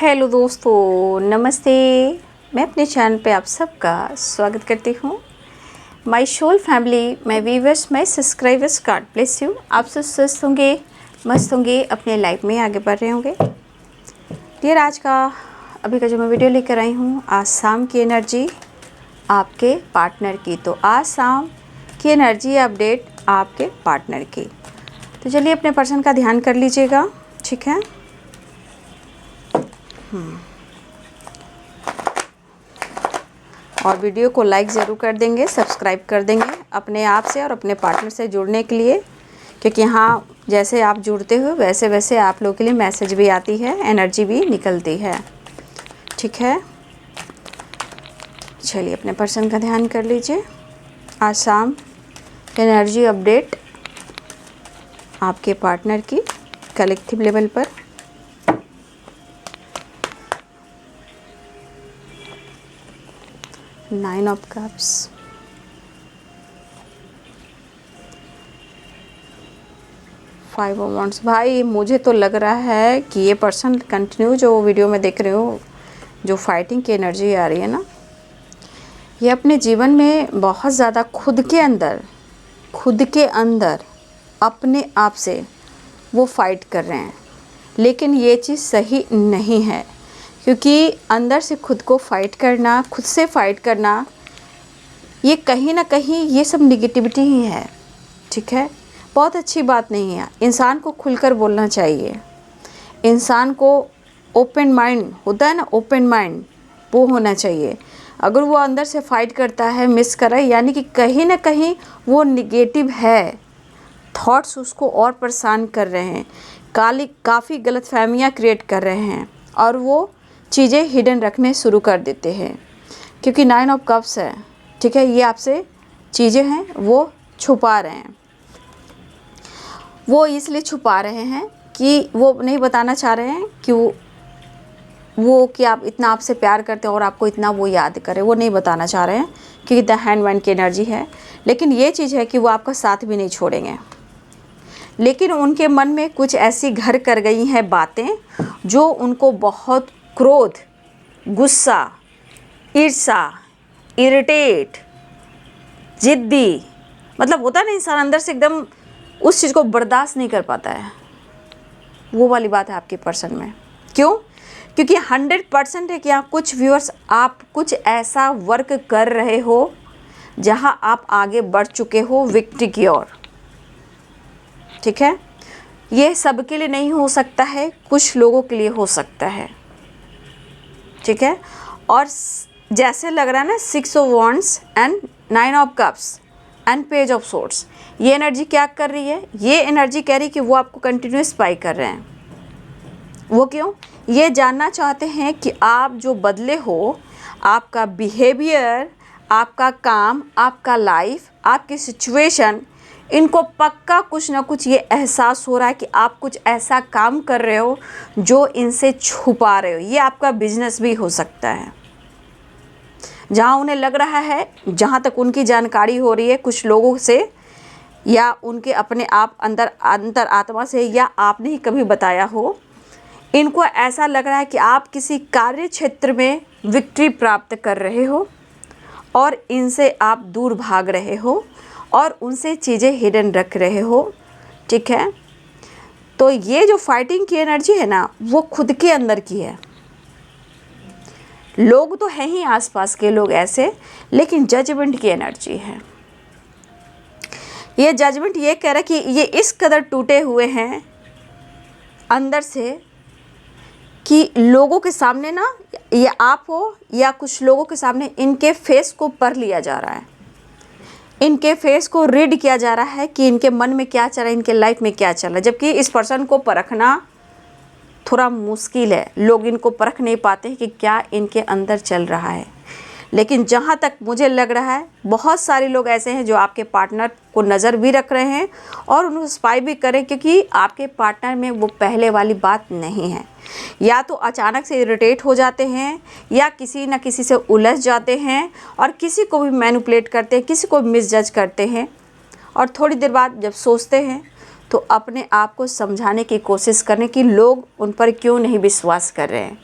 Hello दोस्तों, नमस्ते। मैं अपने चैनल पे आप सबका स्वागत करती हूँ। My soul family, my viewers, my subscribers, God bless you. आप सब स्वस्थ होंगे, मस्त होंगे, अपने लाइफ में आगे बढ़ रहे होंगे। डियर, आज का अभी का जो मैं वीडियो लेकर आई हूँ, आज शाम की एनर्जी आपके पार्टनर की। तो आज शाम की एनर्जी अपडेट आपके पार्टनर की। तो चलिए अपने पर्सन का ध्यान कर लीजिएगा, ठीक है। और वीडियो को लाइक ज़रूर कर देंगे, सब्सक्राइब कर देंगे अपने आप से और अपने पार्टनर से जुड़ने के लिए, क्योंकि यहाँ जैसे आप जुड़ते हो वैसे वैसे आप लोगों के लिए मैसेज भी आती है, एनर्जी भी निकलती है, ठीक है। चलिए अपने पर्सन का ध्यान कर लीजिए। आज शाम एनर्जी अपडेट आपके पार्टनर की कलेक्टिव लेवल पर। Nine of cups, five of wands. भाई मुझे तो लग रहा है कि ये पर्सन कंटिन्यू जो वीडियो में देख रहे हो, जो फाइटिंग की एनर्जी आ रही है ना, ये अपने जीवन में बहुत ज़्यादा खुद के अंदर अपने आप से वो फाइट कर रहे हैं। लेकिन ये चीज़ सही नहीं है, क्योंकि अंदर से खुद को फाइट करना, खुद से फाइट करना, ये कहीं ना कहीं ये सब निगेटिविटी ही है, ठीक है। बहुत अच्छी बात नहीं है। इंसान को खुलकर बोलना चाहिए, इंसान को ओपन माइंड होता है ना, ओपन माइंड वो होना चाहिए। अगर वो अंदर से फाइट करता है, मिस कर रहा है, यानी कि कहीं ना कहीं वो निगेटिव है, थॉट्स उसको और परेशान कर रहे हैं, काफ़ी गलत फहमियाँ क्रिएट कर रहे हैं और वो चीज़ें हिडन रखने शुरू कर देते हैं। क्योंकि नाइन ऑफ कप्स है, ठीक है। ये आपसे चीज़ें हैं वो छुपा रहे हैं। वो इसलिए छुपा रहे हैं कि वो नहीं बताना चाह रहे हैं कि वो कि आप इतना आपसे प्यार करते हैं और आपको इतना वो याद करे, वो नहीं बताना चाह रहे हैं, क्योंकि द हैंडमैन की एनर्जी है। लेकिन ये चीज़ है कि वो आपका साथ भी नहीं छोड़ेंगे। लेकिन उनके मन में कुछ ऐसी घर कर गई हैं बातें जो उनको बहुत क्रोध, गुस्सा, ईर्ष्या, इरिटेट, जिद्दी, मतलब होता है ना, इंसान अंदर से एकदम उस चीज़ को बर्दाश्त नहीं कर पाता है। वो वाली बात है आपके पर्सन में। क्यों? क्योंकि 100% है कि यहाँ कुछ व्यूअर्स आप कुछ ऐसा वर्क कर रहे हो जहाँ आप आगे बढ़ चुके हो विक्ट्री की ओर, ठीक है। ये सबके लिए नहीं हो सकता है, कुछ लोगों के लिए हो सकता है, ठीक है। और जैसे लग रहा है ना, 6 of wands and 9 of cups and page of swords, ये एनर्जी क्या कर रही है? ये एनर्जी कह रही है कि वो आपको कंटिन्यूस स्पाई कर रहे हैं। वो क्यों? ये जानना चाहते हैं कि आप जो बदले हो, आपका बिहेवियर, आपका काम, आपका लाइफ, आपकी सिचुएशन, इनको पक्का कुछ ना कुछ ये एहसास हो रहा है कि आप कुछ ऐसा काम कर रहे हो जो इनसे छुपा रहे हो। ये आपका बिजनेस भी हो सकता है, जहाँ उन्हें लग रहा है, जहाँ तक उनकी जानकारी हो रही है कुछ लोगों से, या उनके अपने आप अंतर आत्मा से, या आपने ही कभी बताया हो, इनको ऐसा लग रहा है कि आप किसी कार्य क्षेत्र में विक्ट्री प्राप्त कर रहे हो और इनसे आप दूर भाग रहे हो और उनसे चीज़ें हिडन रख रहे हो, ठीक है। तो ये जो फाइटिंग की एनर्जी है ना, वो खुद के अंदर की है। लोग तो हैं ही आसपास के लोग ऐसे, लेकिन जजमेंट की एनर्जी है। ये जजमेंट ये कह रहा है कि ये इस कदर टूटे हुए हैं अंदर से कि लोगों के सामने ना, ये आप हो या कुछ लोगों के सामने, इनके फेस को पढ़ लिया जा रहा है, इनके फेस को रीड किया जा रहा है कि इनके मन में क्या चल रहा है, इनके लाइफ में क्या चल रहा है। जबकि इस पर्सन को परखना थोड़ा मुश्किल है, लोग इनको परख नहीं पाते हैं कि क्या इनके अंदर चल रहा है। लेकिन जहाँ तक मुझे लग रहा है, बहुत सारे लोग ऐसे हैं जो आपके पार्टनर को नज़र भी रख रहे हैं और उनको स्पाई भी करें, क्योंकि आपके पार्टनर में वो पहले वाली बात नहीं है। या तो अचानक से इरिटेट हो जाते हैं, या किसी न किसी से उलझ जाते हैं और किसी को भी मैनिपुलेट करते हैं, किसी को मिसजज करते हैं, और थोड़ी देर बाद जब सोचते हैं तो अपने आप को समझाने की कोशिश करें कि लोग उन पर क्यों नहीं विश्वास कर रहे हैं,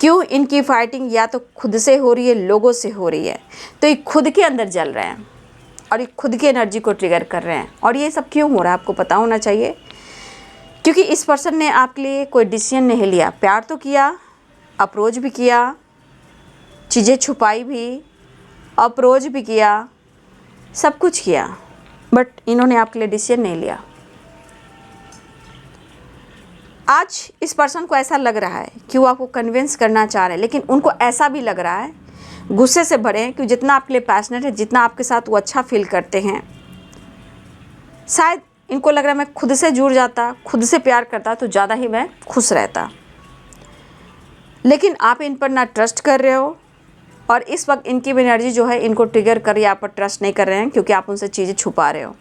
क्यों इनकी फाइटिंग या तो खुद से हो रही है, लोगों से हो रही है। तो ये खुद के अंदर जल रहे हैं और ये खुद की एनर्जी को ट्रिगर कर रहे हैं। और ये सब क्यों हो रहा है आपको पता होना चाहिए, क्योंकि इस पर्सन ने आपके लिए कोई डिसीजन नहीं लिया। प्यार तो किया, अप्रोच भी किया, चीज़ें छुपाई भी, अप्रोच भी किया, सब कुछ किया, बट इन्होंने आपके लिए डिसीजन नहीं लिया। आज इस पर्सन को ऐसा लग रहा है कि वो आपको कन्विंस करना चाह रहे हैं, लेकिन उनको ऐसा भी लग रहा है, गुस्से से भरे हैं कि जितना आपके लिए पैशनेट है, जितना आपके साथ वो अच्छा फील करते हैं, शायद इनको लग रहा है मैं खुद से जुड़ जाता, खुद से प्यार करता तो ज़्यादा ही मैं खुश रहता। लेकिन आप इन पर ना ट्रस्ट कर रहे हो और इस वक्त इनकी भी एनर्जी जो है इनको ट्रिगर कर रही है, आप पर ट्रस्ट नहीं कर रहे हैं क्योंकि आप उनसे चीज़ें छुपा रहे हो।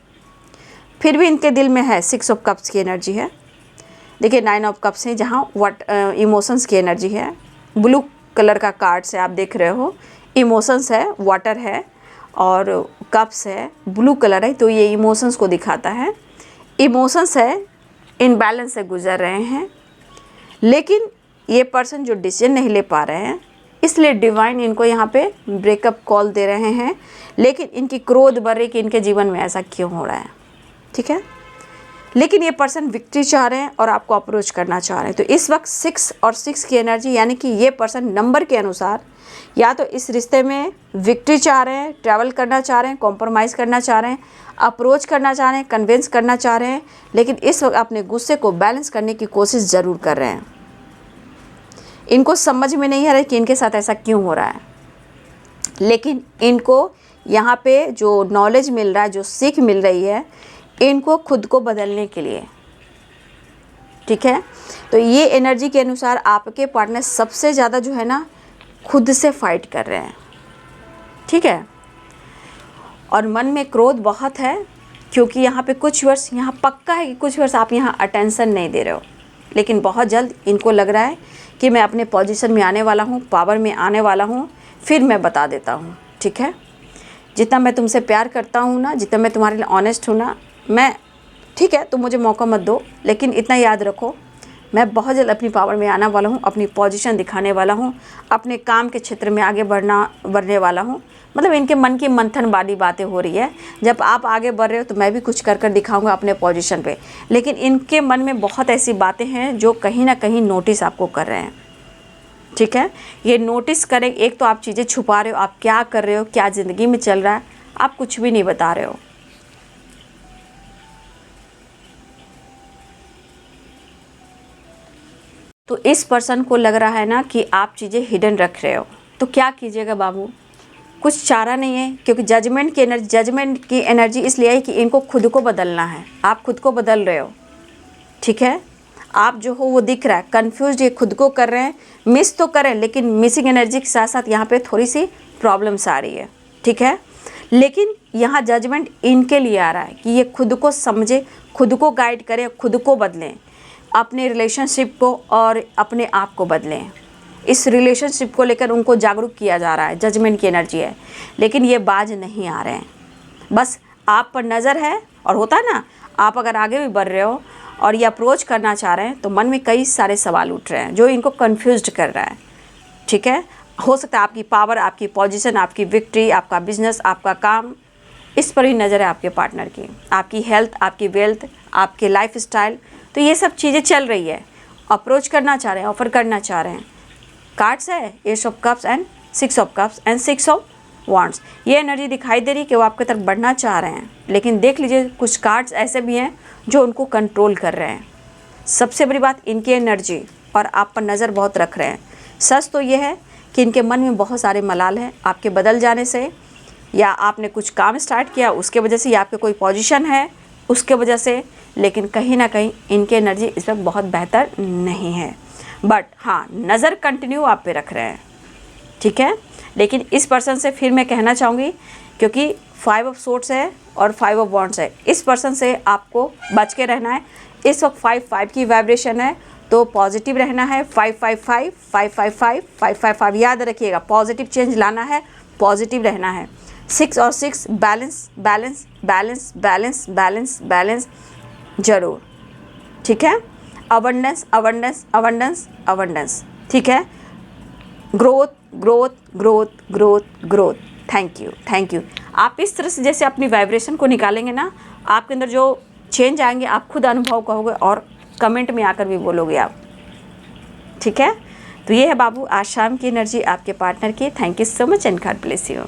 फिर भी इनके दिल में है 6 ऑफ कप्स की एनर्जी है। देखिए 9 ऑफ कप्स है, जहाँ इमोशंस की एनर्जी है। ब्लू कलर का कार्ड से आप देख रहे हो, इमोशंस है, वाटर है और कप्स है, ब्लू कलर है, तो ये इमोशंस को दिखाता है। इमोशंस है, इनबैलेंस से गुजर रहे हैं, लेकिन ये पर्सन जो डिसीजन नहीं ले पा रहे हैं, इसलिए डिवाइन इनको यहाँ पे ब्रेकअप कॉल दे रहे हैं। लेकिन इनकी क्रोध बढ़ रही कि इनके जीवन में ऐसा क्यों हो रहा है, ठीक है। लेकिन ये पर्सन विक्ट्री चाह रहे हैं और आपको अप्रोच करना चाह रहे हैं। तो इस वक्त 6 और 6 की एनर्जी, यानी कि ये पर्सन नंबर के अनुसार या तो इस रिश्ते में विक्ट्री चाह रहे हैं, ट्रैवल करना चाह रहे हैं, कॉम्प्रोमाइज़ करना चाह रहे हैं, अप्रोच करना चाह रहे हैं, कन्विंस करना चाह रहे हैं, लेकिन इस वक्त अपने गुस्से को बैलेंस करने की कोशिश ज़रूर कर रहे हैं। इनको समझ में नहीं आ रहा है कि इनके साथ ऐसा क्यों हो रहा है, लेकिन इनको यहाँ पे जो नॉलेज मिल रहा है, जो सीख मिल रही है, इनको खुद को बदलने के लिए, ठीक है। तो ये एनर्जी के अनुसार आपके पार्टनर सबसे ज़्यादा जो है ना खुद से फाइट कर रहे हैं, ठीक है। और मन में क्रोध बहुत है, क्योंकि यहाँ पे कुछ वर्ष, यहाँ पक्का है कि कुछ वर्ष आप यहाँ अटेंशन नहीं दे रहे हो, लेकिन बहुत जल्द इनको लग रहा है कि मैं अपने पोजीशन में आने वाला हूँ, पावर में आने वाला हूँ, फिर मैं बता देता हूँ, ठीक है। जितना मैं तुमसे प्यार करता हूँ ना, जितना मैं तुम्हारे लिए ऑनेस्ट हूँ ना, मैं, ठीक है, तुम मुझे मौका मत दो, लेकिन इतना याद रखो मैं बहुत जल्द अपनी पावर में आने वाला हूँ, अपनी पोजीशन दिखाने वाला हूँ, अपने काम के क्षेत्र में आगे बढ़ने वाला हूँ। मतलब इनके मन की मंथन वाली बातें हो रही है। जब आप आगे बढ़ रहे हो तो मैं भी कुछ कर दिखाऊंगा अपने पोजीशन पे, लेकिन इनके मन में बहुत ऐसी बातें हैं जो कहीं ना कहीं नोटिस आपको कर रहे हैं, ठीक है। ये नोटिस करें, एक तो आप चीज़ें छुपा रहे हो, आप क्या कर रहे हो, क्या ज़िंदगी में चल रहा है, आप कुछ भी नहीं बता रहे हो। तो इस पर्सन को लग रहा है ना कि आप चीज़ें हिडन रख रहे हो। तो क्या कीजिएगा बाबू, कुछ चारा नहीं है, क्योंकि जजमेंट की एनर्जी इसलिए है कि इनको खुद को बदलना है। आप खुद को बदल रहे हो, ठीक है। आप जो हो वो दिख रहा है, कंफ्यूज ये खुद को कर रहे हैं, मिस तो करें, लेकिन मिसिंग एनर्जी के साथ साथ यहाँ पे थोड़ी सी प्रॉब्लम्स आ रही है, ठीक है। लेकिन यहाँ जजमेंट इनके लिए आ रहा है कि ये खुद को समझे, खुद को गाइड करें, खुद को बदलें, अपने रिलेशनशिप को और अपने आप को बदलें। इस रिलेशनशिप को लेकर उनको जागरूक किया जा रहा है, जजमेंट की एनर्जी है, लेकिन ये बाज नहीं आ रहे हैं। बस आप पर नज़र है, और होता है ना, आप अगर आगे भी बढ़ रहे हो और ये अप्रोच करना चाह रहे हैं तो मन में कई सारे सवाल उठ रहे हैं जो इनको कन्फ्यूज्ड कर रहा है, ठीक है। हो सकता है आपकी पावर, आपकी पोजीशन, आपकी विक्ट्री, आपका बिजनेस, आपका काम, इस पर ही नज़र है आपके पार्टनर की, आपकी हेल्थ, आपकी वेल्थ, आपके लाइफ स्टाइल, तो ये सब चीज़ें चल रही है। अप्रोच करना चाह रहे हैं, ऑफर करना चाह रहे हैं। कार्ड्स है 8 of cups and 6 of cups and 6 of wands. ये एनर्जी दिखाई दे रही है कि वो आपकी तरफ बढ़ना चाह रहे हैं, लेकिन देख लीजिए कुछ कार्ड्स ऐसे भी हैं जो उनको कंट्रोल कर रहे हैं। सबसे बड़ी बात, इनकी एनर्जी और आप पर नज़र बहुत रख रहे हैं। सच तो ये है कि इनके मन में बहुत सारे मलाल हैं आपके बदल जाने से, या आपने कुछ काम स्टार्ट किया उसके वजह से, या आपके कोई पोजीशन है उसके वजह से, लेकिन कहीं ना कहीं इनकी एनर्जी इस वक्त बहुत बेहतर नहीं है। बट हाँ, नज़र कंटिन्यू आप पे रख रहे हैं, ठीक है। लेकिन इस पर्सन से फिर मैं कहना चाहूँगी, क्योंकि 5 ऑफ सोर्ड्स है और 5 ऑफ वॉन्ड्स है, इस पर्सन से आपको बच के रहना है। इस वक्त 5 की वाइब्रेशन है, तो पॉजिटिव रहना है। 555 555 555 याद रखिएगा, पॉजिटिव चेंज लाना है, पॉजिटिव रहना है। 6 और 6 balance balance balance balance balance balance जरूर, ठीक है। अबंडेंस अबंडेंस अबंडेंस अबंडेंस, ठीक है। Growth growth growth growth growth. Thank you. आप इस तरह से जैसे अपनी वाइब्रेशन को निकालेंगे ना, आपके अंदर जो चेंज आएंगे आप खुद अनुभव कहोगे और कमेंट में आकर भी बोलोगे आप। ठीक है, तो ये है बाबू आज शाम की एनर्जी आपके पार्टनर की। Thank you so much and God bless you.